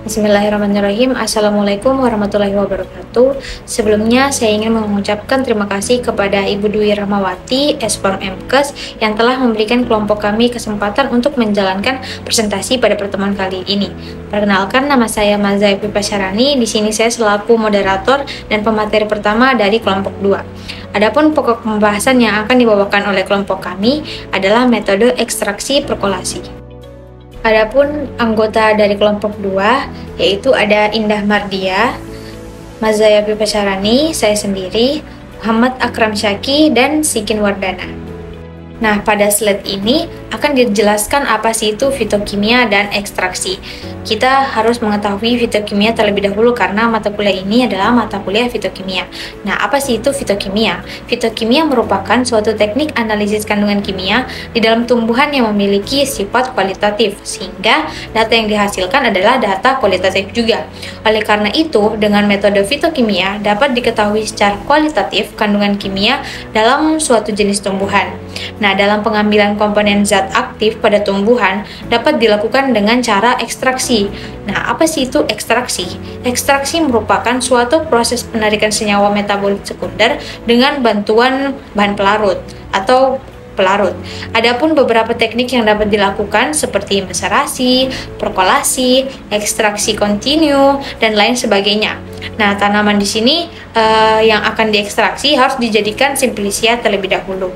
Bismillahirrahmanirrahim. Assalamualaikum warahmatullahi wabarakatuh. Sebelumnya saya ingin mengucapkan terima kasih kepada Ibu Dwi Rahmawati, Esbang Mkes, yang telah memberikan kelompok kami kesempatan untuk menjalankan presentasi pada pertemuan kali ini. Perkenalkan, nama saya Maza Epi Pasyarani. Di sini saya selaku moderator dan pemateri pertama dari kelompok 2. Adapun pokok pembahasan yang akan dibawakan oleh kelompok kami adalah metode ekstraksi perkolasi. Adapun anggota dari kelompok 2 yaitu ada Indah Mardia, Mazaya Pasyarani, saya sendiri, Muhammad Akram Syaki, dan Sikin Wardana. Nah, pada slide ini akan dijelaskan apa sih itu fitokimia dan ekstraksi. Kita harus mengetahui fitokimia terlebih dahulu karena mata kuliah ini adalah mata kuliah fitokimia. Nah, apa sih itu fitokimia? Fitokimia merupakan suatu teknik analisis kandungan kimia di dalam tumbuhan yang memiliki sifat kualitatif, sehingga data yang dihasilkan adalah data kualitatif juga. Oleh karena itu, dengan metode fitokimia dapat diketahui secara kualitatif kandungan kimia dalam suatu jenis tumbuhan. Nah, dalam pengambilan komponen zat aktif pada tumbuhan dapat dilakukan dengan cara ekstraksi. Nah, apa sih itu ekstraksi? Ekstraksi merupakan suatu proses penarikan senyawa metabolit sekunder dengan bantuan bahan pelarut atau pelarut. Adapun beberapa teknik yang dapat dilakukan seperti maserasi, perkolasi, ekstraksi kontinu, dan lain sebagainya. Nah, tanaman di sini yang akan diekstraksi harus dijadikan simplicia terlebih dahulu.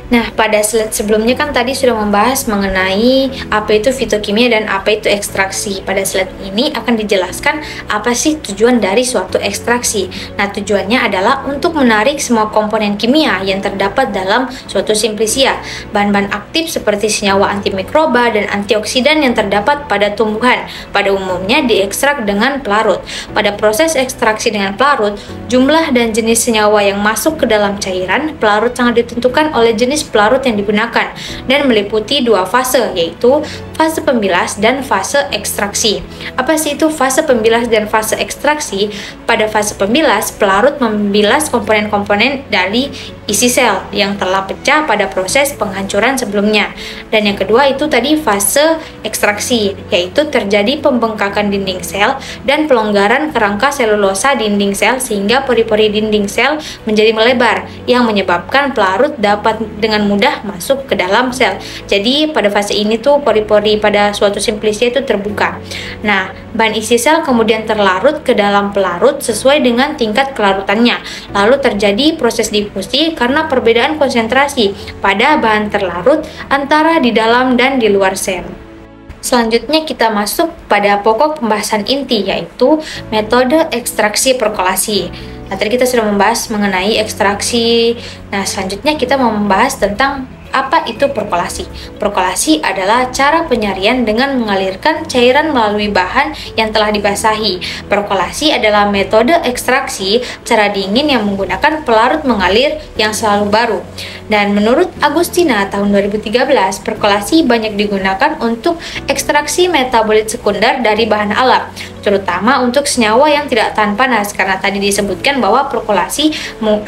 Nah, pada slide sebelumnya kan tadi sudah membahas mengenai apa itu fitokimia dan apa itu ekstraksi. Pada slide ini akan dijelaskan apa sih tujuan dari suatu ekstraksi. Nah, tujuannya adalah untuk menarik semua komponen kimia yang terdapat dalam suatu simplicia. Bahan-bahan aktif seperti senyawa antimikroba dan antioksidan yang terdapat pada tumbuhan pada umumnya diekstrak dengan pelarut. Pada proses ekstraksi dengan pelarut, jumlah dan jenis senyawa yang masuk ke dalam cairan pelarut sangat ditentukan oleh jenis pelarut yang digunakan dan meliputi dua fase, yaitu fase pembilas dan fase ekstraksi. Apa sih itu fase pembilas dan fase ekstraksi? Pada fase pembilas, pelarut membilas komponen-komponen dari isi sel yang telah pecah pada proses penghancuran sebelumnya. Dan yang kedua itu tadi fase ekstraksi, yaitu terjadi pembengkakan dinding sel dan pelonggaran kerangka selulosa dinding sel sehingga pori-pori dinding sel menjadi melebar yang menyebabkan pelarut dapat dengan mudah masuk ke dalam sel. Jadi pada fase ini tuh pori-pori pada suatu simplicia itu terbuka. Nah, bahan isi sel kemudian terlarut ke dalam pelarut sesuai dengan tingkat kelarutannya. Lalu terjadi proses difusi karena perbedaan konsentrasi pada bahan terlarut antara di dalam dan di luar sel. Selanjutnya kita masuk pada pokok pembahasan inti, yaitu metode ekstraksi perkolasi. Nah, tadi kita sudah membahas mengenai ekstraksi. Nah, selanjutnya kita mau membahas tentang apa itu perkolasi. Perkolasi adalah cara penyarian dengan mengalirkan cairan melalui bahan yang telah dibasahi. Perkolasi adalah metode ekstraksi cara dingin yang menggunakan pelarut mengalir yang selalu baru. Dan menurut Agustina tahun 2013, perkolasi banyak digunakan untuk ekstraksi metabolit sekunder dari bahan alam, terutama untuk senyawa yang tidak tahan panas, karena tadi disebutkan bahwa perkolasi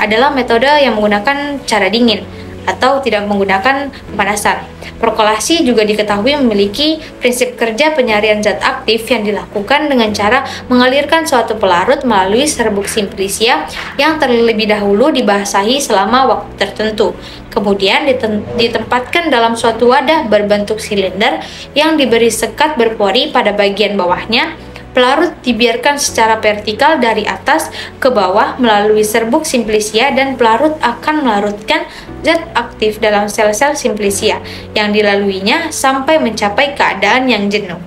adalah metode yang menggunakan cara dingin atau tidak menggunakan pemanasan. Perkolasi juga diketahui memiliki prinsip kerja penyarian zat aktif yang dilakukan dengan cara mengalirkan suatu pelarut melalui serbuk simplicia yang terlebih dahulu dibasahi selama waktu tertentu. Kemudian ditempatkan dalam suatu wadah berbentuk silinder yang diberi sekat berpori pada bagian bawahnya. Pelarut dibiarkan secara vertikal dari atas ke bawah melalui serbuk simplicia dan pelarut akan melarutkan zat aktif dalam sel-sel simplicia yang dilaluinya sampai mencapai keadaan yang jenuh.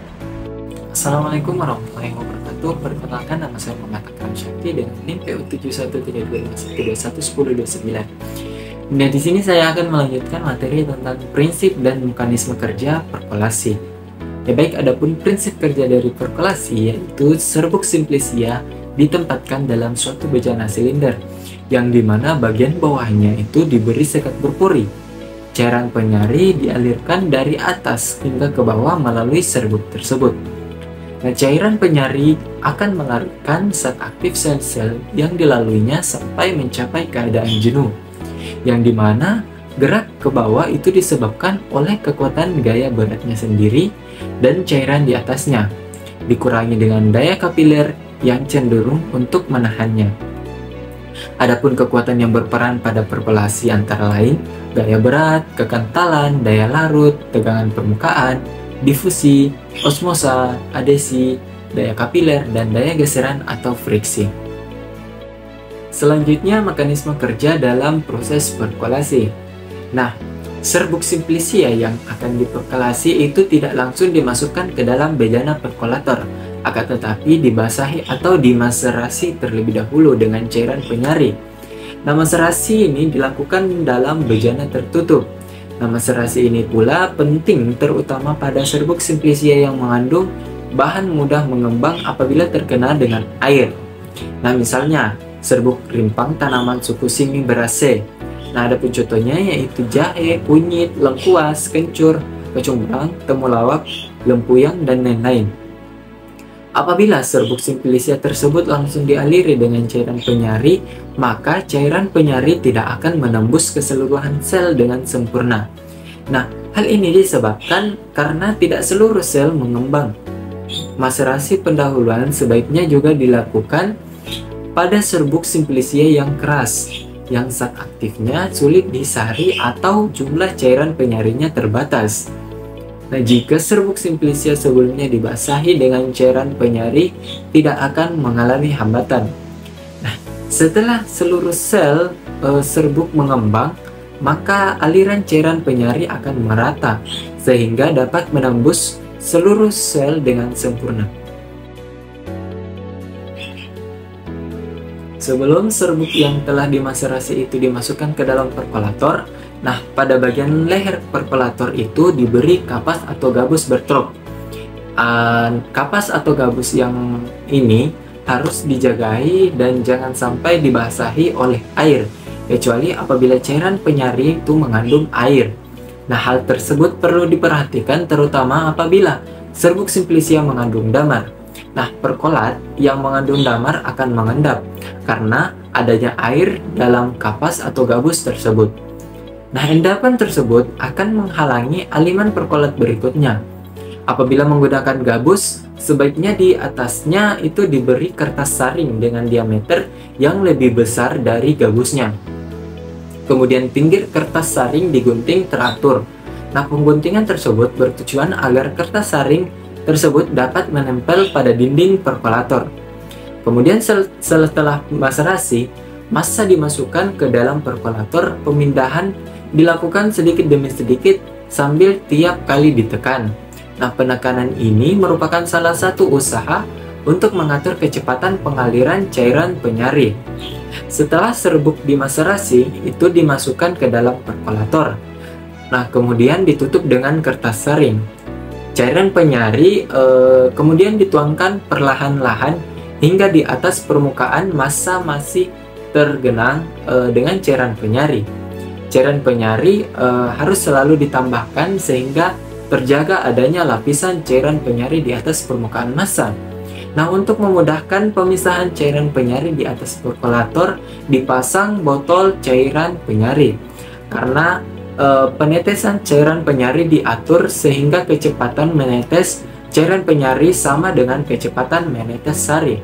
Assalamualaikum warahmatullahi wabarakatuh. Perkenalkan, nama saya Muhammad Akram Syaki dengan NIM PU7132511029. Nah, di sini saya akan melanjutkan materi tentang prinsip dan mekanisme kerja perkolasi. Ya baik, adapun prinsip kerja dari perkolasi yaitu serbuk simplicia ditempatkan dalam suatu bejana silinder yang dimana bagian bawahnya itu diberi sekat berpori. Cairan penyari dialirkan dari atas hingga ke bawah melalui serbuk tersebut. Nah, cairan penyari akan melarutkan zat aktif sel-sel yang dilaluinya sampai mencapai keadaan jenuh, yang dimana gerak ke bawah itu disebabkan oleh kekuatan gaya beratnya sendiri dan cairan di atasnya. dikurangi dengan daya kapiler yang cenderung untuk menahannya. Adapun kekuatan yang berperan pada perkolasi antara lain gaya berat, kekentalan, daya larut, tegangan permukaan, difusi, osmosa, adesi, daya kapiler, dan daya geseran atau friksi. Selanjutnya, mekanisme kerja dalam proses perkolasi. Nah, serbuk simplicia yang akan diperkolasi itu tidak langsung dimasukkan ke dalam bejana perkolator, akan tetapi dibasahi atau dimaserasi terlebih dahulu dengan cairan penyari. Nah, maserasi ini dilakukan dalam bejana tertutup. Nah, maserasi ini pula penting terutama pada serbuk simplicia yang mengandung bahan mudah mengembang apabila terkena dengan air. Nah, misalnya serbuk rimpang tanaman suku Cimiberaceae. Nah, ada pun contohnya yaitu jahe, kunyit, lengkuas, kencur, kecombrang, temulawak, lempuyang, dan lain-lain. Apabila serbuk simplicia tersebut langsung dialiri dengan cairan penyari, maka cairan penyari tidak akan menembus keseluruhan sel dengan sempurna. Nah, hal ini disebabkan karena tidak seluruh sel mengembang. Maserasi pendahuluan sebaiknya juga dilakukan pada serbuk simplicia yang keras, yang zat aktifnya sulit disari atau jumlah cairan penyarinya terbatas. Nah, jika serbuk simplicia sebelumnya dibasahi dengan cairan penyari, tidak akan mengalami hambatan. Nah, setelah seluruh sel serbuk mengembang, maka aliran cairan penyari akan merata, sehingga dapat menembus seluruh sel dengan sempurna. Sebelum serbuk yang telah dimaserasi itu dimasukkan ke dalam perkolator, nah pada bagian leher perkolator itu diberi kapas atau gabus bertrop. Kapas atau gabus yang ini harus dijagai dan jangan sampai dibasahi oleh air, kecuali apabila cairan penyari itu mengandung air. Nah, hal tersebut perlu diperhatikan terutama apabila serbuk simplicia mengandung damar. Nah, perkolat yang mengandung damar akan mengendap karena adanya air dalam kapas atau gabus tersebut. Nah, endapan tersebut akan menghalangi aliman perkolat berikutnya. Apabila menggunakan gabus, sebaiknya di atasnya itu diberi kertas saring dengan diameter yang lebih besar dari gabusnya. Kemudian pinggir kertas saring digunting teratur. Nah, pengguntingan tersebut bertujuan agar kertas saring tersebut dapat menempel pada dinding perkolator. Kemudian setelah maserasi, massa dimasukkan ke dalam perkolator. Pemindahan dilakukan sedikit demi sedikit sambil tiap kali ditekan. Nah, penekanan ini merupakan salah satu usaha untuk mengatur kecepatan pengaliran cairan penyari. Setelah serbuk dimaserasi, itu dimasukkan ke dalam perkolator. Nah, kemudian ditutup dengan kertas saring. Cairan penyari kemudian dituangkan perlahan-lahan hingga di atas permukaan massa masih tergenang dengan cairan penyari. Cairan penyari harus selalu ditambahkan sehingga terjaga adanya lapisan cairan penyari di atas permukaan massa. Nah, untuk memudahkan pemisahan cairan penyari di atas perkolator, dipasang botol cairan penyari. Karena penetesan cairan penyari diatur sehingga kecepatan menetes cairan penyari sama dengan kecepatan menetes sari.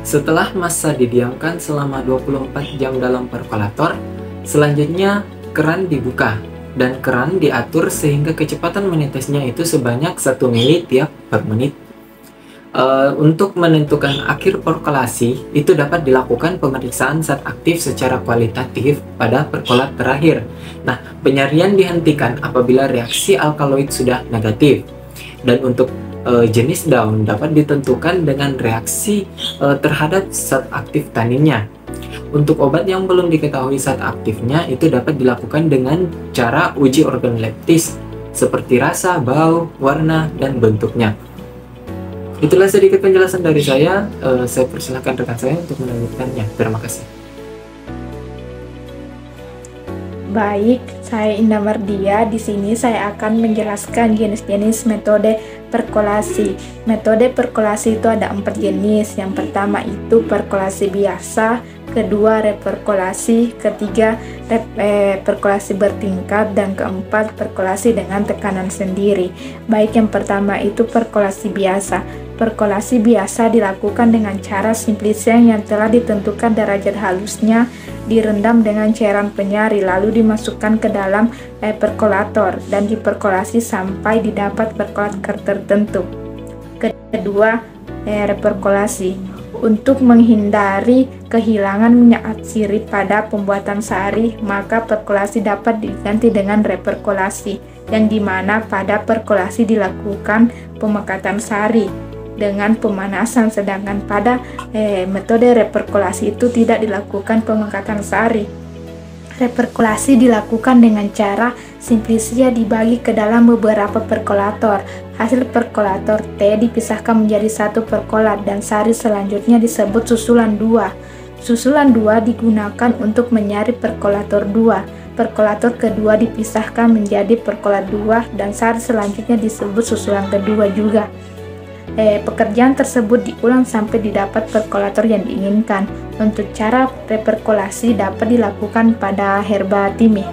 Setelah massa didiamkan selama 24 jam dalam perkolator, selanjutnya keran dibuka dan keran diatur sehingga kecepatan menetesnya itu sebanyak 1 mili tiap per menit. Untuk menentukan akhir perkolasi, itu dapat dilakukan pemeriksaan zat aktif secara kualitatif pada perkolat terakhir. Nah, penyarian dihentikan apabila reaksi alkaloid sudah negatif. Dan untuk jenis daun dapat ditentukan dengan reaksi terhadap zat aktif taninnya. Untuk obat yang belum diketahui zat aktifnya, itu dapat dilakukan dengan cara uji organoleptis seperti rasa, bau, warna, dan bentuknya. Itulah sedikit penjelasan dari saya. Saya persilahkan rekan saya untuk melanjutkannya. Terima kasih. Baik, Saya Indah Mardia. Di sini saya akan menjelaskan jenis-jenis metode perkolasi. Metode perkolasi itu ada 4 jenis. Yang pertama itu perkolasi biasa, kedua reperkolasi, ketiga perkolasi bertingkat, dan keempat perkolasi dengan tekanan sendiri. Baik, yang pertama itu perkolasi biasa. Perkolasi biasa dilakukan dengan cara simplisia yang telah ditentukan derajat halusnya, direndam dengan cairan penyari lalu dimasukkan ke dalam perkolator dan diperkolasi sampai didapat perkolator tertentu. Kedua, reperkolasi. Untuk menghindari kehilangan minyak atsiri pada pembuatan sari, maka perkolasi dapat diganti dengan reperkolasi, yang dimana pada perkolasi dilakukan pemekatan sari dengan pemanasan, sedangkan pada metode reperkolasi itu tidak dilakukan pemekatan sari. Reperkolasi dilakukan dengan cara simplisia dibagi ke dalam beberapa perkolator. Hasil perkolator T dipisahkan menjadi satu perkolat dan sari selanjutnya disebut susulan 2. Susulan 2 digunakan untuk menyari perkolator 2. Perkolator kedua dipisahkan menjadi perkolat 2 dan sari selanjutnya disebut susulan kedua juga. Pekerjaan tersebut diulang sampai didapat perkolator yang diinginkan. Untuk cara reperkolasi dapat dilakukan pada herba timih.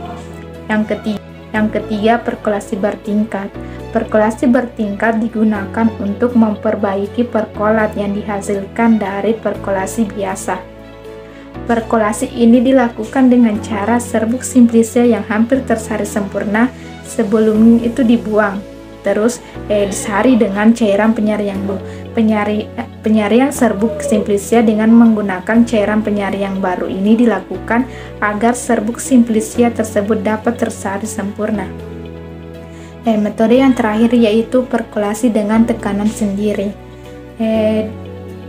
Yang ketiga, perkolasi bertingkat. Perkolasi bertingkat digunakan untuk memperbaiki perkolat yang dihasilkan dari perkolasi biasa. Perkolasi ini dilakukan dengan cara serbuk simplisia yang hampir tersari sempurna sebelum itu dibuang. Terus disari dengan cairan penyarian serbuk simplisia dengan menggunakan cairan penyari yang baru ini dilakukan agar serbuk simplisia tersebut dapat tersari sempurna. Metode yang terakhir yaitu perkolasi dengan tekanan sendiri.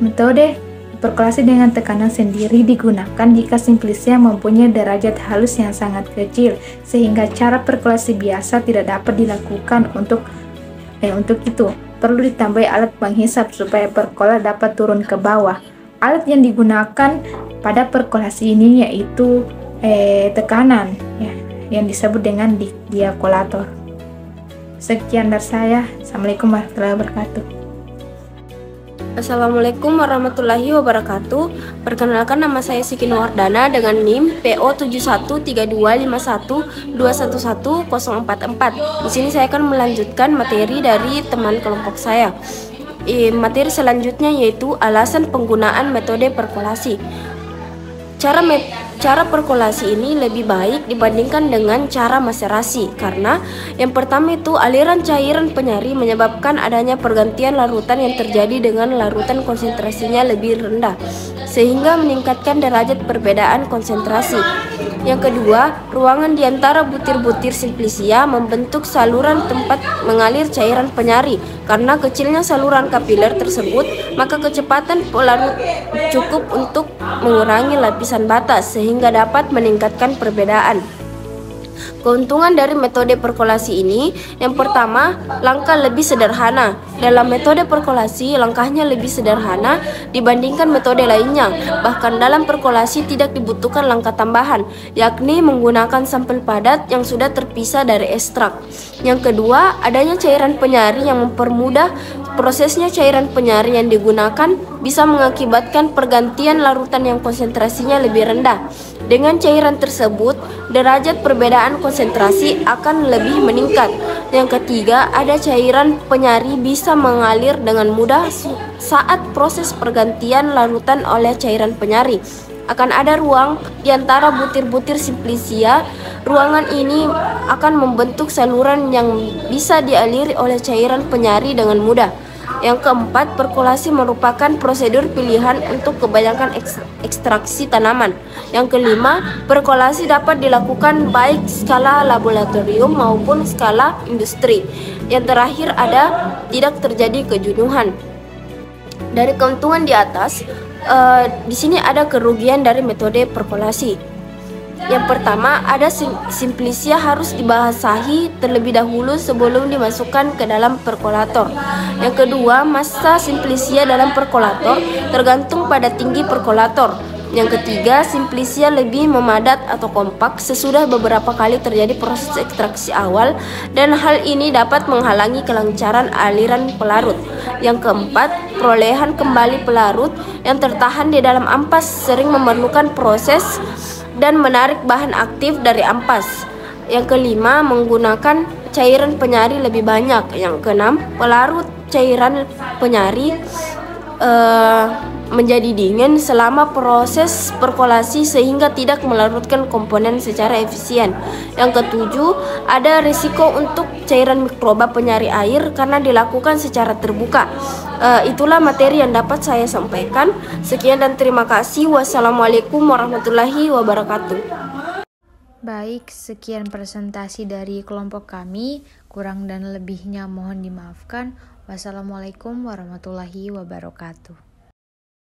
Metode perkolasi dengan tekanan sendiri digunakan jika simplisia mempunyai derajat halus yang sangat kecil, sehingga cara perkolasi biasa tidak dapat dilakukan. Untuk itu, perlu ditambahi alat penghisap supaya perkolat dapat turun ke bawah. Alat yang digunakan pada perkolasi ini yaitu tekanan, yang disebut dengan diakolator. Sekian dari saya. Assalamualaikum warahmatullahi wabarakatuh. Assalamualaikum warahmatullahi wabarakatuh. Perkenalkan, nama saya Siti Nuwardana dengan NIM PO 713251211044. Di sini saya akan melanjutkan materi dari teman kelompok saya. Materi selanjutnya yaitu alasan penggunaan metode perkolasi. Cara perkolasi ini lebih baik dibandingkan dengan cara maserasi karena yang pertama itu aliran cairan penyari menyebabkan adanya pergantian larutan yang terjadi dengan larutan konsentrasinya lebih rendah sehingga meningkatkan derajat perbedaan konsentrasi. Yang kedua, ruangan di antara butir-butir simplisia membentuk saluran tempat mengalir cairan penyari. Karena kecilnya saluran kapiler tersebut, maka kecepatan pelarut cukup untuk mengurangi lapisan batas sehingga dapat meningkatkan perbedaan. Keuntungan dari metode perkolasi ini, yang pertama, langkah lebih sederhana. Dalam metode perkolasi, langkahnya lebih sederhana dibandingkan metode lainnya. Bahkan dalam perkolasi tidak dibutuhkan langkah tambahan, yakni menggunakan sampel padat yang sudah terpisah dari ekstrak. Yang kedua, adanya cairan penyari yang mempermudah prosesnya. Cairan penyari yang digunakan bisa mengakibatkan pergantian larutan yang konsentrasinya lebih rendah. Dengan cairan tersebut, derajat perbedaan konsentrasi akan lebih meningkat. Yang ketiga, ada cairan penyari bisa mengalir dengan mudah saat proses pergantian larutan oleh cairan penyari. Akan ada ruang di antara butir-butir simplisia. Ruangan ini akan membentuk saluran yang bisa dialiri oleh cairan penyari dengan mudah. Yang keempat, perkolasi merupakan prosedur pilihan untuk kebanyakan ekstraksi tanaman. Yang kelima, perkolasi dapat dilakukan baik skala laboratorium maupun skala industri. Yang terakhir ada tidak terjadi kejenuhan. Dari keuntungan di atas, di sini ada kerugian dari metode perkolasi. Yang pertama, ada simplisia harus dibasahi terlebih dahulu sebelum dimasukkan ke dalam perkolator. Yang kedua, massa simplisia dalam perkolator tergantung pada tinggi perkolator. Yang ketiga, simplisia lebih memadat atau kompak sesudah beberapa kali terjadi proses ekstraksi awal dan hal ini dapat menghalangi kelancaran aliran pelarut. Yang keempat, perolehan kembali pelarut yang tertahan di dalam ampas sering memerlukan proses dan menarik bahan aktif dari ampas. Yang kelima, menggunakan cairan penyari lebih banyak. Yang keenam, pelarut cairan penyari menjadi dingin selama proses perkolasi sehingga tidak melarutkan komponen secara efisien. Yang ketujuh, ada risiko untuk cairan mikroba penyari air karena dilakukan secara terbuka. Itulah materi yang dapat saya sampaikan. Sekian dan terima kasih. Wassalamualaikum warahmatullahi wabarakatuh. Baik, sekian presentasi dari kelompok kami. Kurang dan lebihnya mohon dimaafkan. Wassalamualaikum warahmatullahi wabarakatuh.